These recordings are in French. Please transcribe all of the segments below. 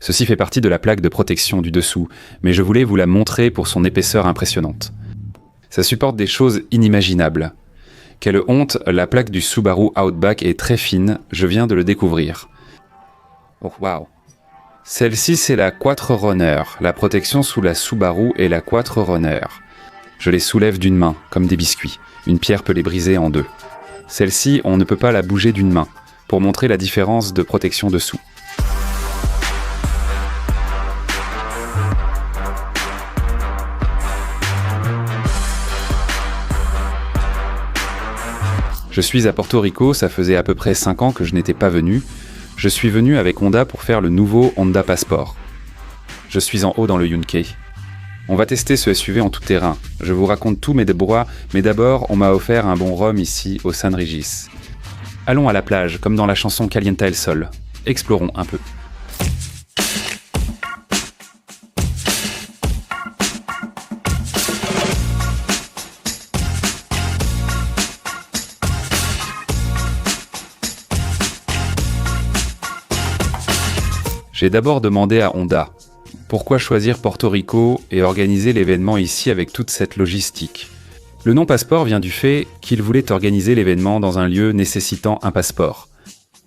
Ceci fait partie de la plaque de protection du dessous, mais je voulais vous la montrer pour son épaisseur impressionnante. Ça supporte des choses inimaginables. Quelle honte, la plaque du Subaru Outback est très fine, je viens de le découvrir. Oh waouh. Celle-ci c'est la Quattrerunner, la protection sous la Subaru est la Quattrerunner. Je les soulève d'une main, comme des biscuits. Une pierre peut les briser en deux. Celle-ci, on ne peut pas la bouger d'une main, pour montrer la différence de protection dessous. Je suis à Porto Rico, ça faisait à peu près 5 ans que je n'étais pas venu. Je suis venu avec Honda pour faire le nouveau Honda Passport. Je suis en haut dans le Yunkei. On va tester ce SUV en tout terrain. Je vous raconte tous mes déboires, mais d'abord, on m'a offert un bon rhum ici, au San Regis. Allons à la plage, comme dans la chanson Calienta el Sol. Explorons un peu. J'ai d'abord demandé à Honda, pourquoi choisir Porto Rico et organiser l'événement ici avec toute cette logistique ? Le nom passeport vient du fait qu'il voulait organiser l'événement dans un lieu nécessitant un passeport.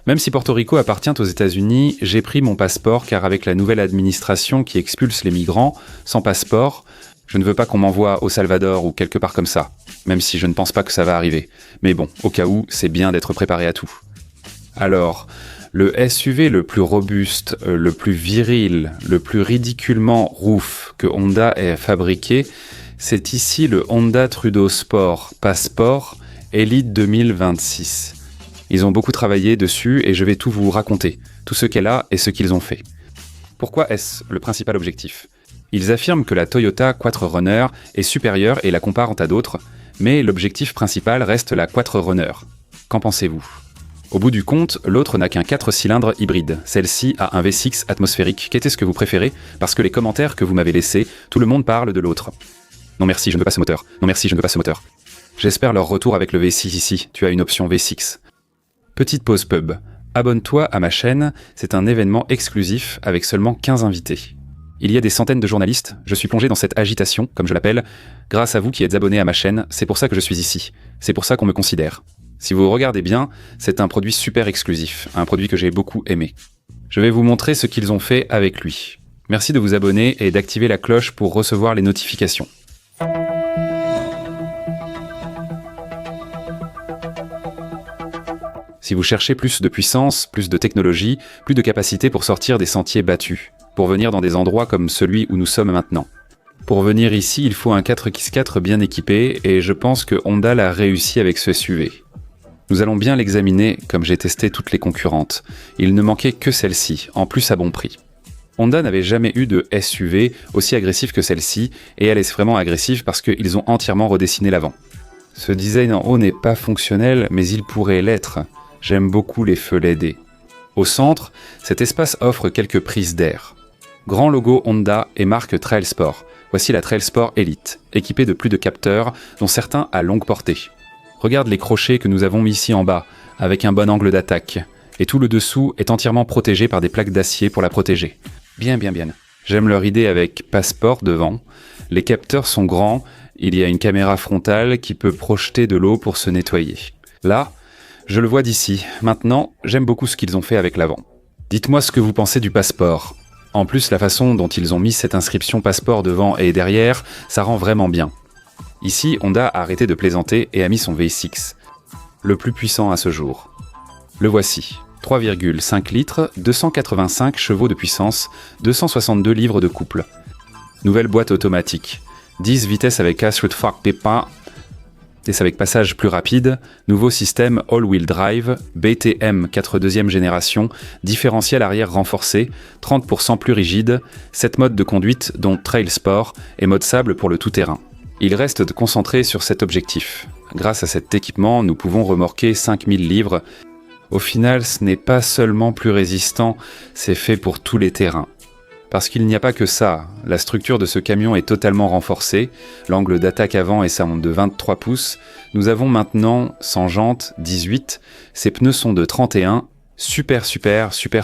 Même si Porto Rico appartient aux États-Unis, j'ai pris mon passeport car avec la nouvelle administration qui expulse les migrants sans passeport, je ne veux pas qu'on m'envoie au Salvador ou quelque part comme ça, même si je ne pense pas que ça va arriver. Mais bon, au cas où, c'est bien d'être préparé à tout. Alors, le SUV le plus robuste, le plus viril, le plus ridiculement roof que Honda ait fabriqué, c'est ici le Honda Trudeau Sport Passport Elite 2026. Ils ont beaucoup travaillé dessus et je vais tout vous raconter, tout ce qu'elle a et ce qu'ils ont fait. Pourquoi est-ce le principal objectif ? Ils affirment que la Toyota Quattrerunner est supérieure et la comparent à d'autres, mais l'objectif principal reste la Quattrerunner. Qu'en pensez-vous ? Au bout du compte, l'autre n'a qu'un 4 cylindres hybride. Celle-ci a un V6 atmosphérique. Qu'est-ce que vous préférez ? Parce que les commentaires que vous m'avez laissés, tout le monde parle de l'autre. Non merci, je ne veux pas ce moteur. Non merci, je ne veux pas ce moteur. J'espère leur retour avec le V6 ici. Tu as une option V6. Petite pause pub. Abonne-toi à ma chaîne, c'est un événement exclusif avec seulement 15 invités. Il y a des centaines de journalistes, je suis plongé dans cette agitation, comme je l'appelle, grâce à vous qui êtes abonnés à ma chaîne, c'est pour ça que je suis ici. C'est pour ça qu'on me considère. Si vous regardez bien, c'est un produit super exclusif, un produit que j'ai beaucoup aimé. Je vais vous montrer ce qu'ils ont fait avec lui. Merci de vous abonner et d'activer la cloche pour recevoir les notifications. Si vous cherchez plus de puissance, plus de technologie, plus de capacité pour sortir des sentiers battus, pour venir dans des endroits comme celui où nous sommes maintenant. Pour venir ici, il faut un 4x4 bien équipé et je pense que Honda l'a réussi avec ce SUV. Nous allons bien l'examiner comme j'ai testé toutes les concurrentes. Il ne manquait que celle-ci, en plus à bon prix. Honda n'avait jamais eu de SUV aussi agressif que celle-ci, et elle est vraiment agressive parce qu'ils ont entièrement redessiné l'avant. Ce design en haut n'est pas fonctionnel, mais il pourrait l'être. J'aime beaucoup les feux LED. Au centre, cet espace offre quelques prises d'air. Grand logo Honda et marque Trail Sport. Voici la Trail Sport Elite, équipée de plus de capteurs, dont certains à longue portée. Regarde les crochets que nous avons mis ici en bas, avec un bon angle d'attaque. Et tout le dessous est entièrement protégé par des plaques d'acier pour la protéger. Bien. J'aime leur idée avec Passport devant. Les capteurs sont grands, il y a une caméra frontale qui peut projeter de l'eau pour se nettoyer. Là, je le vois d'ici. Maintenant, j'aime beaucoup ce qu'ils ont fait avec l'avant. Dites-moi ce que vous pensez du Passport. En plus, la façon dont ils ont mis cette inscription Passport devant et derrière, ça rend vraiment bien. Ici, Honda a arrêté de plaisanter et a mis son V6, le plus puissant à ce jour. Le voici, 3,5 litres, 285 chevaux de puissance, 262 livres de couple. Nouvelle boîte automatique, 10 vitesses avec avec passage plus rapide, nouveau système all-wheel drive, BTM 4 deuxième génération, différentiel arrière renforcé, 30% plus rigide, 7 modes de conduite dont Trail Sport et mode sable pour le tout-terrain. Il reste de concentrer sur cet objectif. Grâce à cet équipement, nous pouvons remorquer 5000 livres. Au final, ce n'est pas seulement plus résistant, c'est fait pour tous les terrains. Parce qu'il n'y a pas que ça, la structure de ce camion est totalement renforcée, l'angle d'attaque avant est de 23 pouces, nous avons maintenant, sans jantes, 18, ses pneus sont de 31, super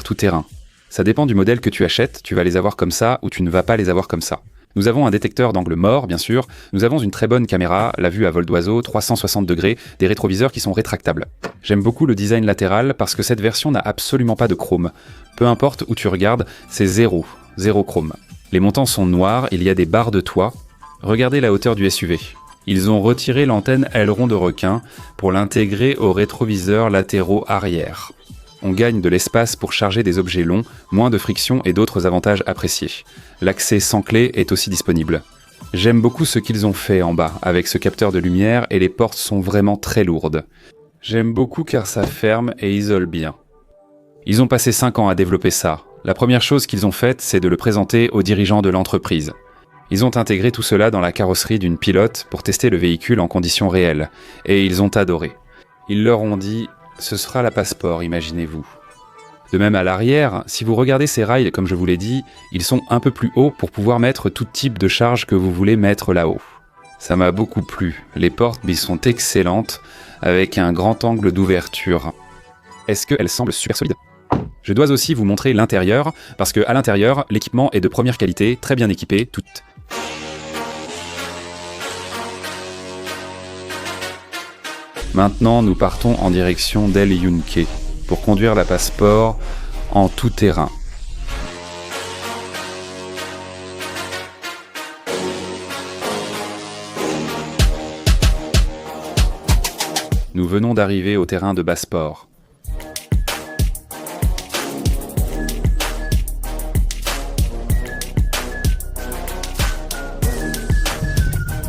tout-terrain. Ça dépend du modèle que tu achètes, tu vas les avoir comme ça ou tu ne vas pas les avoir comme ça. Nous avons un détecteur d'angle mort, bien sûr. Nous avons une très bonne caméra, la vue à vol d'oiseau, 360 degrés, des rétroviseurs qui sont rétractables. J'aime beaucoup le design latéral parce que cette version n'a absolument pas de chrome. Peu importe où tu regardes, c'est zéro chrome. Les montants sont noirs, il y a des barres de toit. Regardez la hauteur du SUV. Ils ont retiré l'antenne aileron de requin pour l'intégrer aux rétroviseurs latéraux arrière. On gagne de l'espace pour charger des objets longs, moins de friction et d'autres avantages appréciés. L'accès sans clé est aussi disponible. J'aime beaucoup ce qu'ils ont fait en bas, avec ce capteur de lumière, et les portes sont vraiment très lourdes. J'aime beaucoup car ça ferme et isole bien. Ils ont passé 5 ans à développer ça. La première chose qu'ils ont faite, c'est de le présenter aux dirigeants de l'entreprise. Ils ont intégré tout cela dans la carrosserie d'une pilote pour tester le véhicule en conditions réelles, et ils ont adoré. Ils leur ont dit « ce sera la Passport, imaginez-vous ». De même à l'arrière, si vous regardez ces rails, comme je vous l'ai dit, ils sont un peu plus hauts pour pouvoir mettre tout type de charge que vous voulez mettre là-haut. Ça m'a beaucoup plu, les portes sont excellentes, avec un grand angle d'ouverture. Est-ce qu'elles semblent super solides ? Je dois aussi vous montrer l'intérieur, parce qu'à l'intérieur, l'équipement est de première qualité, très bien équipé, tout. Maintenant, nous partons en direction d'El Yunque pour conduire la Passport en tout terrain. Nous venons d'arriver au terrain de Passport.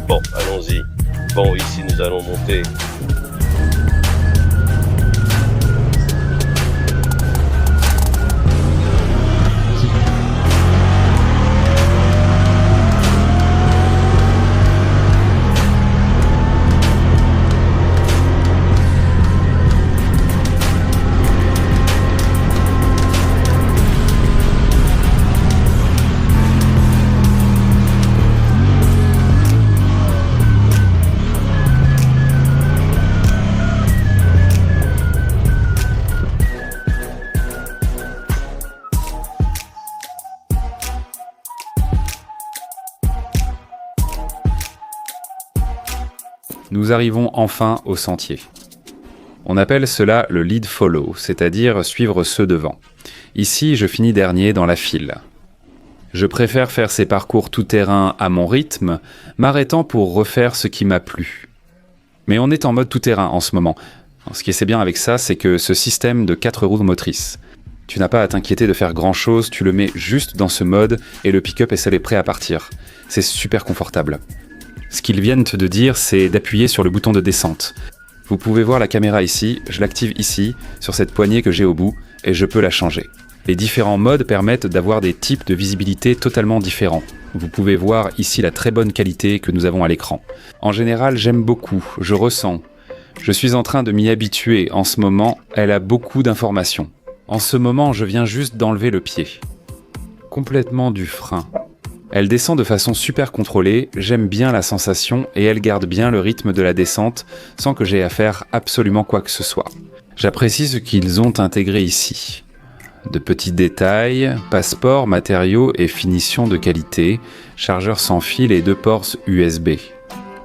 Bon, allons-y. Bon, ici nous allons monter. Nous arrivons enfin au sentier. On appelle cela le lead follow, c'est-à-dire suivre ceux devant. Ici, je finis dernier dans la file. Je préfère faire ces parcours tout-terrain à mon rythme, m'arrêtant pour refaire ce qui m'a plu. Mais on est en mode tout-terrain en ce moment. Ce qui est bien avec ça, c'est que ce système de 4 roues motrices, tu n'as pas à t'inquiéter de faire grand-chose, tu le mets juste dans ce mode et le pick-up est prêt à partir. C'est super confortable. Ce qu'ils viennent de dire, c'est d'appuyer sur le bouton de descente. Vous pouvez voir la caméra ici, je l'active ici, sur cette poignée que j'ai au bout, et je peux la changer. Les différents modes permettent d'avoir des types de visibilité totalement différents. Vous pouvez voir ici la très bonne qualité que nous avons à l'écran. En général, j'aime beaucoup, je ressens. Je suis en train de m'y habituer. En ce moment, elle a beaucoup d'informations. En ce moment, je viens juste d'enlever le pied. Complètement du frein. Elle descend de façon super contrôlée, j'aime bien la sensation et elle garde bien le rythme de la descente sans que j'aie à faire absolument quoi que ce soit. J'apprécie ce qu'ils ont intégré ici. De petits détails, passeport, matériaux et finition de qualité, chargeur sans fil et 2 ports USB.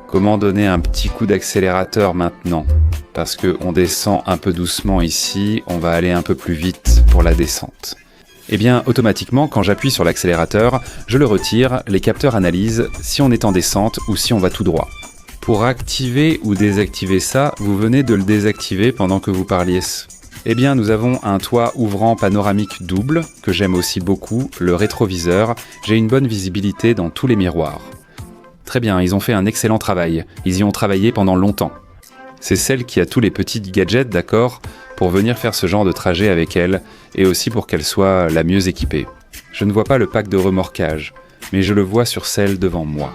Comment donner un petit coup d'accélérateur maintenant ? Parce qu'on descend un peu doucement ici, on va aller un peu plus vite pour la descente. Eh bien, automatiquement, quand j'appuie sur l'accélérateur, je le retire, les capteurs analysent si on est en descente ou si on va tout droit. Pour activer ou désactiver ça, vous venez de le désactiver pendant que vous parliez. Eh bien, nous avons un toit ouvrant panoramique double, que j'aime aussi beaucoup, le rétroviseur, j'ai une bonne visibilité dans tous les miroirs. Très bien, ils ont fait un excellent travail, ils y ont travaillé pendant longtemps. C'est celle qui a tous les petits gadgets, d'accord, pour venir faire ce genre de trajet avec elle, et aussi pour qu'elle soit la mieux équipée. Je ne vois pas le pack de remorquage, mais je le vois sur celle devant moi.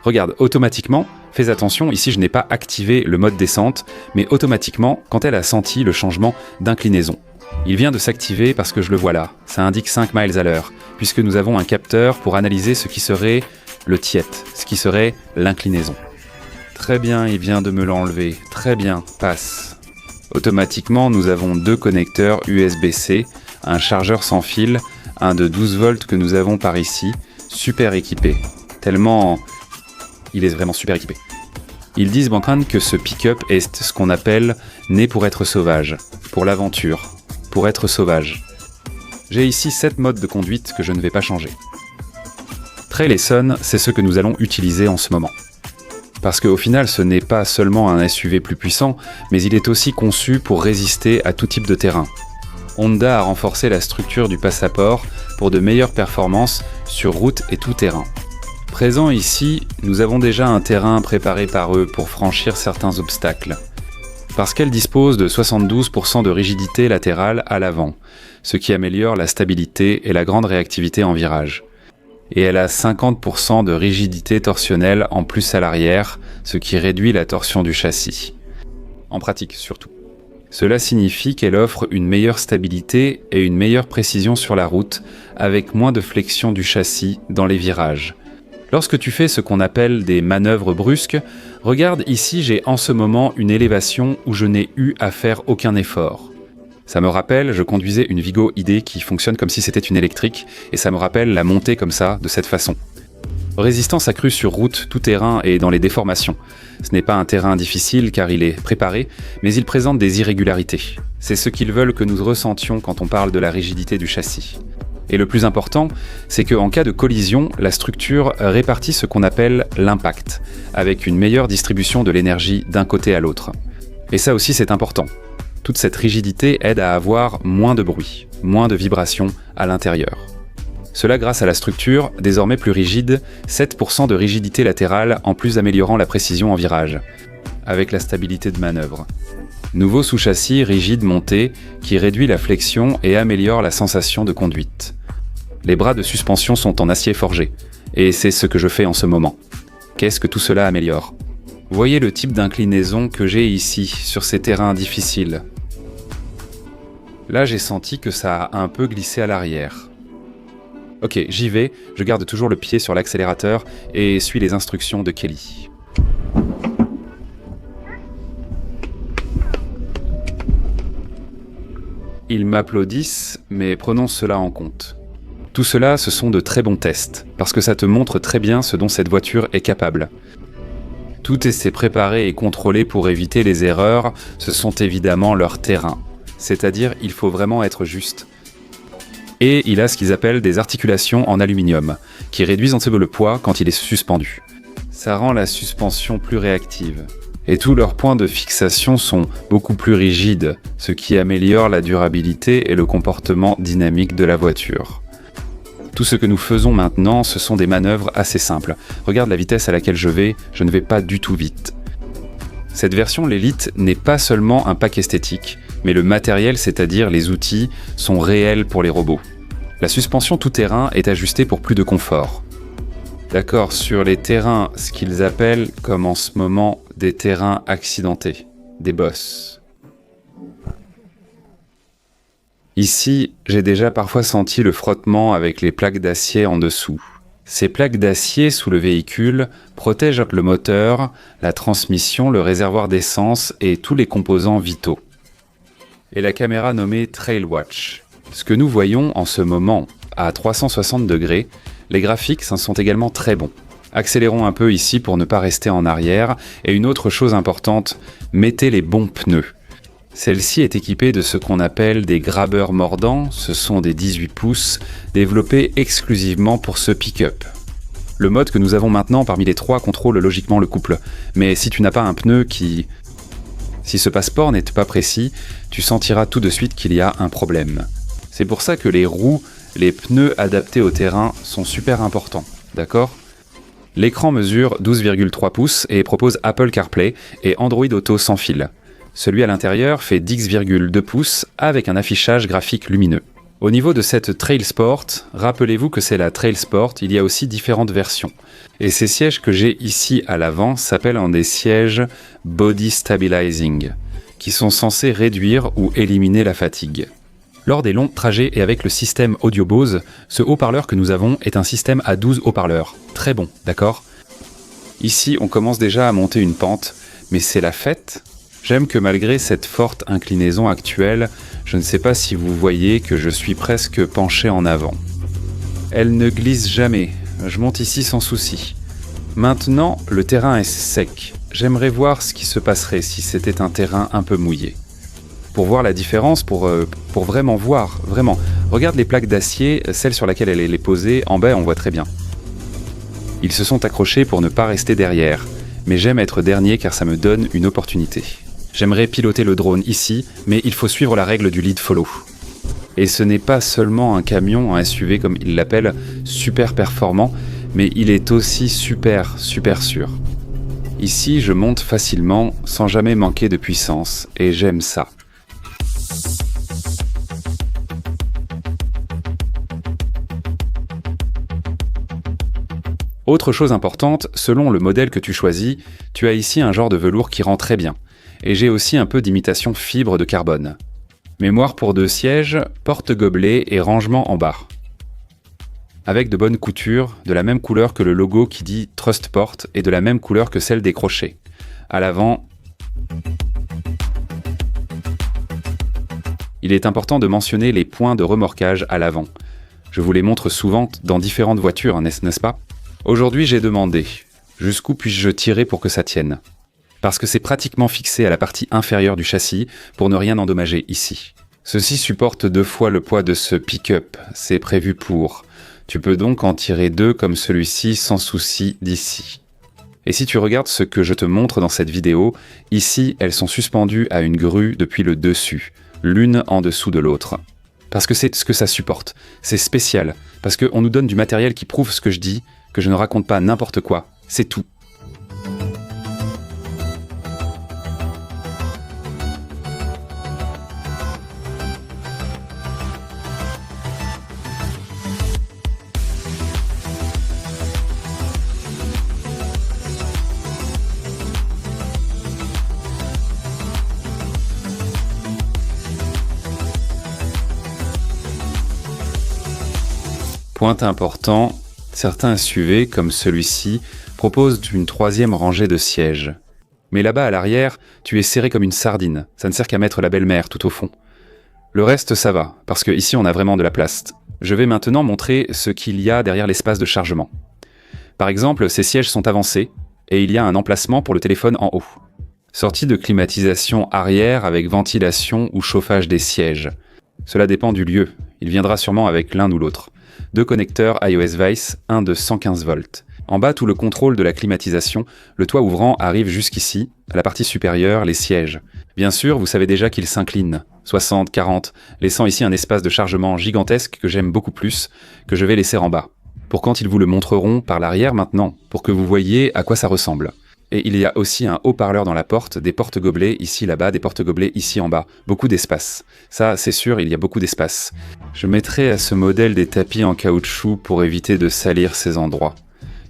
Regarde, automatiquement, fais attention, ici je n'ai pas activé le mode descente, mais automatiquement, quand elle a senti le changement d'inclinaison. Il vient de s'activer parce que je le vois là, ça indique 5 miles à l'heure, puisque nous avons un capteur pour analyser ce qui serait le tiet, ce qui serait l'inclinaison. Très bien, il vient de me l'enlever. Très bien, passe. Automatiquement, nous avons 2 connecteurs USB-C, un chargeur sans fil, un de 12 volts que nous avons par ici, super équipé. Tellement... il est vraiment super équipé. Ils disent, Bankran, que ce pick-up est ce qu'on appelle né pour être sauvage, pour l'aventure, pour être sauvage. J'ai ici 7 modes de conduite que je ne vais pas changer. Trail et Sun, c'est ce que nous allons utiliser en ce moment. Parce qu'au final, ce n'est pas seulement un SUV plus puissant, mais il est aussi conçu pour résister à tout type de terrain. Honda a renforcé la structure du Passaport pour de meilleures performances sur route et tout terrain. Présent ici, nous avons déjà un terrain préparé par eux pour franchir certains obstacles. Parce qu'elle dispose de 72% de rigidité latérale à l'avant, ce qui améliore la stabilité et la grande réactivité en virage. Et elle a 50% de rigidité torsionnelle en plus à l'arrière, ce qui réduit la torsion du châssis. En pratique surtout. Cela signifie qu'elle offre une meilleure stabilité et une meilleure précision sur la route, avec moins de flexion du châssis dans les virages. Lorsque tu fais ce qu'on appelle des manœuvres brusques, regarde ici, j'ai en ce moment une élévation où je n'ai eu à faire aucun effort. Ça me rappelle, je conduisais une Vigo ID qui fonctionne comme si c'était une électrique, et ça me rappelle la montée comme ça, de cette façon. Résistance accrue sur route, tout terrain et dans les déformations. Ce n'est pas un terrain difficile car il est préparé, mais il présente des irrégularités. C'est ce qu'ils veulent que nous ressentions quand on parle de la rigidité du châssis. Et le plus important, c'est qu'en cas de collision, la structure répartit ce qu'on appelle l'impact, avec une meilleure distribution de l'énergie d'un côté à l'autre. Et ça aussi c'est important. Toute cette rigidité aide à avoir moins de bruit, moins de vibrations à l'intérieur. Cela grâce à la structure, désormais plus rigide, 7% de rigidité latérale en plus améliorant la précision en virage, avec la stabilité de manœuvre. Nouveau sous-châssis rigide monté qui réduit la flexion et améliore la sensation de conduite. Les bras de suspension sont en acier forgé, et c'est ce que je fais en ce moment. Qu'est-ce que tout cela améliore ? Voyez le type d'inclinaison que j'ai ici, sur ces terrains difficiles. Là, j'ai senti que ça a un peu glissé à l'arrière. Ok, j'y vais, je garde toujours le pied sur l'accélérateur et suis les instructions de Kelly. Ils m'applaudissent, mais prenons cela en compte. Tout cela, ce sont de très bons tests, parce que ça te montre très bien ce dont cette voiture est capable. Tout est préparé et contrôlé pour éviter les erreurs, ce sont évidemment leurs terrains. C'est-à-dire, il faut vraiment être juste. Et il a ce qu'ils appellent des articulations en aluminium, qui réduisent un peu le poids quand il est suspendu. Ça rend la suspension plus réactive. Et tous leurs points de fixation sont beaucoup plus rigides, ce qui améliore la durabilité et le comportement dynamique de la voiture. Tout ce que nous faisons maintenant, ce sont des manœuvres assez simples. Regarde la vitesse à laquelle je ne vais pas du tout vite. Cette version, l'Elite, n'est pas seulement un pack esthétique, mais le matériel, c'est-à-dire les outils, sont réels pour les robots. La suspension tout-terrain est ajustée pour plus de confort. D'accord, sur les terrains, ce qu'ils appellent, comme en ce moment, des terrains accidentés, des bosses. Ici, j'ai déjà parfois senti le frottement avec les plaques d'acier en dessous. Ces plaques d'acier sous le véhicule protègent le moteur, la transmission, le réservoir d'essence et tous les composants vitaux. Et la caméra nommée Trail Watch. Ce que nous voyons en ce moment, à 360 degrés, les graphiques sont également très bons. Accélérons un peu ici pour ne pas rester en arrière. Et une autre chose importante, mettez les bons pneus. Celle-ci est équipée de ce qu'on appelle des grabbeurs mordants, ce sont des 18 pouces, développés exclusivement pour ce pick-up. Le mode que nous avons maintenant parmi les trois contrôle logiquement le couple, mais si tu n'as pas un pneu Si ce passeport n'est pas précis, tu sentiras tout de suite qu'il y a un problème. C'est pour ça que les roues, les pneus adaptés au terrain sont super importants, d'accord ? L'écran mesure 12,3 pouces et propose Apple CarPlay et Android Auto sans fil. Celui à l'intérieur fait 10,2 pouces avec un affichage graphique lumineux. Au niveau de cette Trail Sport, rappelez-vous que c'est la Trail Sport, il y a aussi différentes versions. Et ces sièges que j'ai ici à l'avant s'appellent des sièges Body Stabilizing, qui sont censés réduire ou éliminer la fatigue. Lors des longs trajets et avec le système audio Bose, ce haut-parleur que nous avons est un système à 12 haut-parleurs. Très bon, d'accord ? Ici, on commence déjà à monter une pente, mais c'est la fête. J'aime que malgré cette forte inclinaison actuelle, je ne sais pas si vous voyez que je suis presque penché en avant. Elle ne glisse jamais, je monte ici sans souci. Maintenant, le terrain est sec. J'aimerais voir ce qui se passerait si c'était un terrain un peu mouillé. Pour voir la différence, pour vraiment voir, vraiment. Regarde les plaques d'acier, celle sur laquelle elle est posée, en bas on voit très bien. Ils se sont accrochés pour ne pas rester derrière, mais j'aime être dernier car ça me donne une opportunité. J'aimerais piloter le drone ici, mais il faut suivre la règle du lead follow. Et ce n'est pas seulement un camion, un SUV comme ils l'appellent, super performant, mais il est aussi super sûr. Ici, je monte facilement, sans jamais manquer de puissance, et j'aime ça. Autre chose importante, selon le modèle que tu choisis, tu as ici un genre de velours qui rend très bien. Et j'ai aussi un peu d'imitation fibre de carbone. Mémoire pour 2 sièges, porte-gobelet et rangement en bas. Avec de bonnes coutures, de la même couleur que le logo qui dit Trustport et de la même couleur que celle des crochets. À l'avant, il est important de mentionner les points de remorquage à l'avant. Je vous les montre souvent dans différentes voitures, n'est-ce pas ? Aujourd'hui, j'ai demandé jusqu'où puis-je tirer pour que ça tienne ? Parce que c'est pratiquement fixé à la partie inférieure du châssis pour ne rien endommager ici. Ceci supporte 2 fois le poids de ce pick-up, c'est prévu pour. Tu peux donc en tirer 2 comme celui-ci sans souci d'ici. Et si tu regardes ce que je te montre dans cette vidéo, ici elles sont suspendues à une grue depuis le dessus, l'une en dessous de l'autre. Parce que c'est ce que ça supporte, c'est spécial, parce qu'on nous donne du matériel qui prouve ce que je dis, que je ne raconte pas n'importe quoi, c'est tout. Point important, certains SUV, comme celui-ci, proposent une 3e rangée de sièges. Mais là-bas, à l'arrière, tu es serré comme une sardine. Ça ne sert qu'à mettre la belle-mère tout au fond. Le reste, ça va, parce que ici, on a vraiment de la place. Je vais maintenant montrer ce qu'il y a derrière l'espace de chargement. Par exemple, ces sièges sont avancés, et il y a un emplacement pour le téléphone en haut. Sortie de climatisation arrière avec ventilation ou chauffage des sièges. Cela dépend du lieu, il viendra sûrement avec l'un ou l'autre. 2 connecteurs iOS Vice, un de 115 volts. En bas, tout le contrôle de la climatisation, le toit ouvrant arrive jusqu'ici, à la partie supérieure, les sièges. Bien sûr, vous savez déjà qu'ils s'inclinent, 60, 40, laissant ici un espace de chargement gigantesque que j'aime beaucoup plus, que je vais laisser en bas. Pour quand ils vous le montreront par l'arrière maintenant, pour que vous voyez à quoi ça ressemble. Et il y a aussi un haut-parleur dans la porte, des porte-gobelets ici là-bas, des porte-gobelets ici en bas. Beaucoup d'espace. Ça, c'est sûr, il y a beaucoup d'espace. Je mettrai à ce modèle des tapis en caoutchouc pour éviter de salir ces endroits.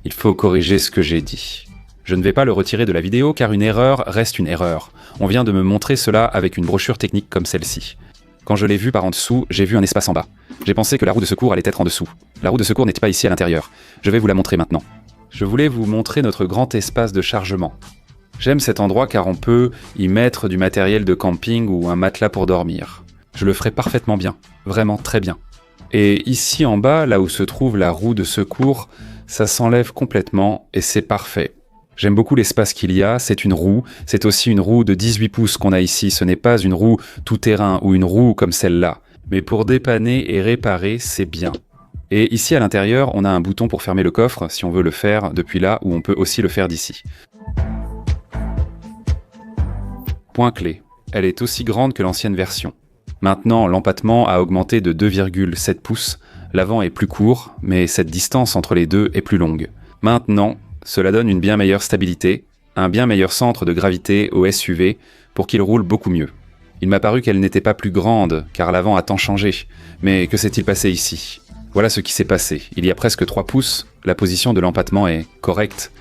Il faut corriger ce que j'ai dit. Je ne vais pas le retirer de la vidéo car une erreur reste une erreur. On vient de me montrer cela avec une brochure technique comme celle-ci. Quand je l'ai vu par en dessous, j'ai vu un espace en bas. J'ai pensé que la roue de secours allait être en dessous. La roue de secours n'était pas ici à l'intérieur. Je vais vous la montrer maintenant. Je voulais vous montrer notre grand espace de chargement. J'aime cet endroit car on peut y mettre du matériel de camping ou un matelas pour dormir. Je le ferai parfaitement bien, vraiment très bien. Et ici en bas, là où se trouve la roue de secours, ça s'enlève complètement et c'est parfait. J'aime beaucoup l'espace qu'il y a, c'est une roue, c'est aussi une roue de 18 pouces qu'on a ici, ce n'est pas une roue tout-terrain ou une roue comme celle-là. Mais pour dépanner et réparer, c'est bien. Et ici à l'intérieur, on a un bouton pour fermer le coffre, si on veut le faire depuis là, ou on peut aussi le faire d'ici. Point clé, elle est aussi grande que l'ancienne version. Maintenant, l'empattement a augmenté de 2,7 pouces, l'avant est plus court, mais cette distance entre les deux est plus longue. Maintenant, cela donne une bien meilleure stabilité, un bien meilleur centre de gravité au SUV pour qu'il roule beaucoup mieux. Il m'a paru qu'elle n'était pas plus grande, car l'avant a tant changé, mais que s'est-il passé ici ? Voilà ce qui s'est passé. Il y a presque 3 pouces, la position de l'empattement est correcte.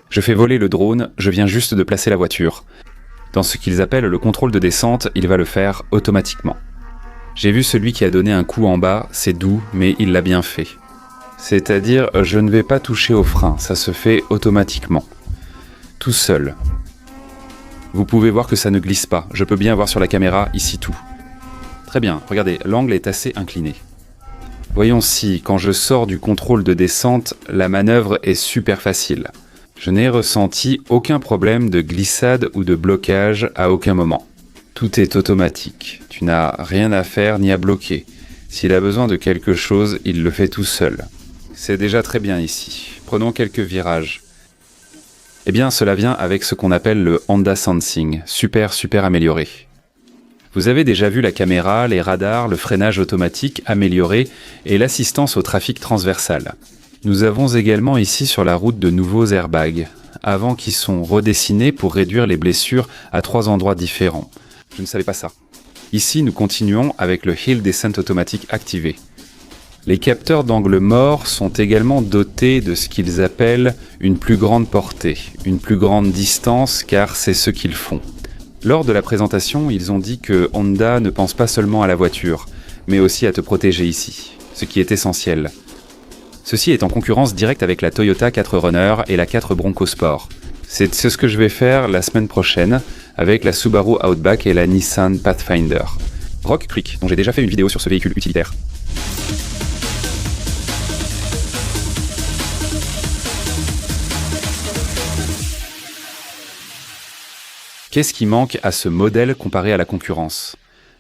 Je fais voler le drone, je viens juste de placer la voiture. Dans ce qu'ils appellent le contrôle de descente, il va le faire automatiquement. J'ai vu celui qui a donné un coup en bas, c'est doux, mais il l'a bien fait. C'est-à-dire, je ne vais pas toucher au frein, ça se fait automatiquement. Tout seul. Vous pouvez voir que ça ne glisse pas, je peux bien voir sur la caméra ici tout. Très bien, regardez, l'angle est assez incliné. Voyons si, quand je sors du contrôle de descente, la manœuvre est super facile. Je n'ai ressenti aucun problème de glissade ou de blocage à aucun moment. Tout est automatique, tu n'as rien à faire ni à bloquer. S'il a besoin de quelque chose, il le fait tout seul. C'est déjà très bien ici. Prenons quelques virages. Eh bien, cela vient avec ce qu'on appelle le Honda Sensing, super amélioré. Vous avez déjà vu la caméra, les radars, le freinage automatique amélioré et l'assistance au trafic transversal. Nous avons également ici sur la route de nouveaux airbags, avant qui sont redessinés pour réduire les blessures à 3 endroits différents. Je ne savais pas ça. Ici, nous continuons avec le Hill Descent automatique activé. Les capteurs d'angle mort sont également dotés de ce qu'ils appellent une plus grande portée, une plus grande distance, car c'est ce qu'ils font. Lors de la présentation, ils ont dit que Honda ne pense pas seulement à la voiture, mais aussi à te protéger ici, ce qui est essentiel. Ceci est en concurrence directe avec la Toyota 4Runner et la 4 Bronco Sport. C'est ce que je vais faire la semaine prochaine avec la Subaru Outback et la Nissan Pathfinder. Rock Creek, dont j'ai déjà fait une vidéo sur ce véhicule utilitaire. Qu'est-ce qui manque à ce modèle comparé à la concurrence ?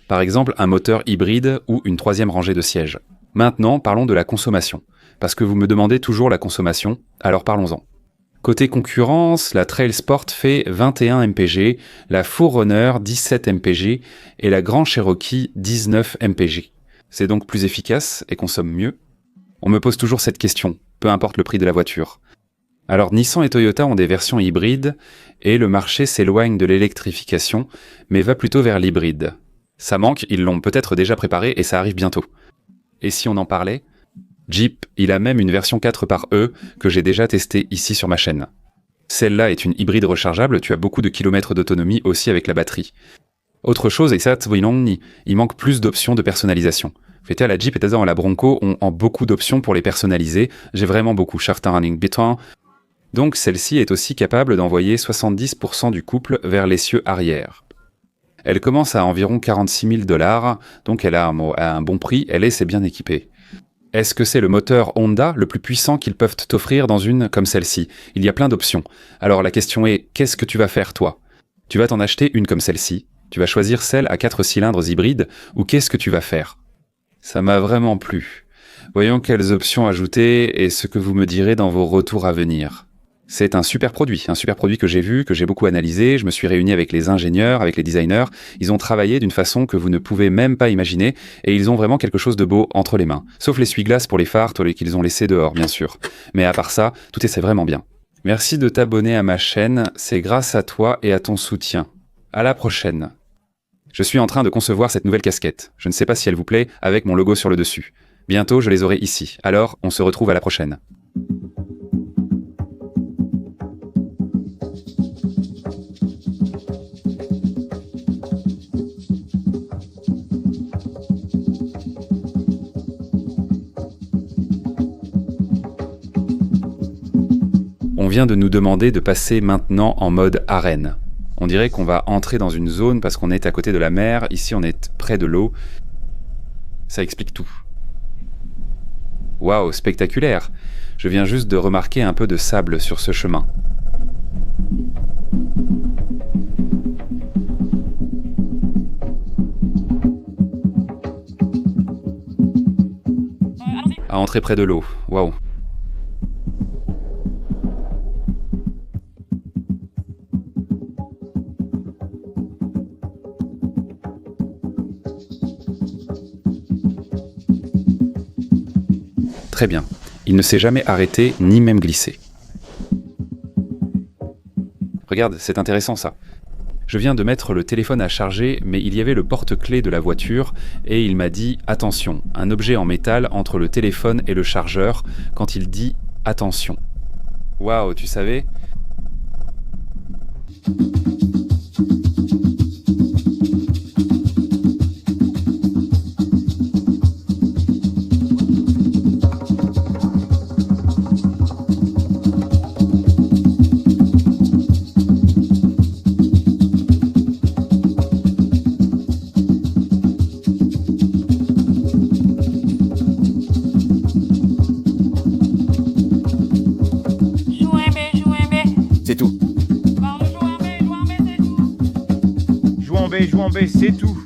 Par exemple, un moteur hybride ou une 3e rangée de sièges. Maintenant, parlons de la consommation. Parce que vous me demandez toujours la consommation, alors parlons-en. Côté concurrence, la Trail Sport fait 21 mpg, la 4Runner 17 mpg et la Grand Cherokee 19 mpg. C'est donc plus efficace et consomme mieux ? On me pose toujours cette question, peu importe le prix de la voiture. Alors Nissan et Toyota ont des versions hybrides et le marché s'éloigne de l'électrification, mais va plutôt vers l'hybride. Ça manque, ils l'ont peut-être déjà préparé et ça arrive bientôt. Et si on en parlait ? Jeep, il a même une version 4xe que j'ai déjà testée ici sur ma chaîne. Celle-là est une hybride rechargeable, tu as beaucoup de kilomètres d'autonomie aussi avec la batterie. Autre chose, et ça, il manque plus d'options de personnalisation. À la Jeep et à la Bronco ont beaucoup d'options pour les personnaliser, j'ai vraiment beaucoup, Shaft Running Beton. Donc celle-ci est aussi capable d'envoyer 70% du couple vers l'essieu arrière. Elle commence à environ 46 000 $, donc elle a un bon prix, c'est bien équipée. Est-ce que c'est le moteur Honda le plus puissant qu'ils peuvent t'offrir dans une comme celle-ci ? Il y a plein d'options. Alors la question est, qu'est-ce que tu vas faire toi ? Tu vas t'en acheter une comme celle-ci ? Tu vas choisir celle à 4 cylindres hybrides ? Ou qu'est-ce que tu vas faire ? Ça m'a vraiment plu. Voyons quelles options ajouter et ce que vous me direz dans vos retours à venir. C'est un super produit que j'ai vu, que j'ai beaucoup analysé, je me suis réuni avec les ingénieurs, avec les designers, ils ont travaillé d'une façon que vous ne pouvez même pas imaginer, et ils ont vraiment quelque chose de beau entre les mains. Sauf l'essuie-glace pour les phares qu'ils ont laissés dehors, bien sûr. Mais à part ça, tout est vraiment bien. Merci de t'abonner à ma chaîne, c'est grâce à toi et à ton soutien. À la prochaine. Je suis en train de concevoir cette nouvelle casquette. Je ne sais pas si elle vous plaît, avec mon logo sur le dessus. Bientôt, je les aurai ici. Alors, on se retrouve à la prochaine. On vient de nous demander de passer maintenant en mode arène. On dirait qu'on va entrer dans une zone parce qu'on est à côté de la mer, ici on est près de l'eau. Ça explique tout. Waouh, spectaculaire! Je viens juste de remarquer un peu de sable sur ce chemin. À entrer près de l'eau, waouh! Très bien. Il ne s'est jamais arrêté, ni même glissé. Regarde, c'est intéressant ça. Je viens de mettre le téléphone à charger, mais il y avait le porte-clés de la voiture, et il m'a dit « Attention », un objet en métal entre le téléphone et le chargeur, quand il dit « Attention ». Waouh, tu savais ? c'est tout. Joue en B, c'est tout.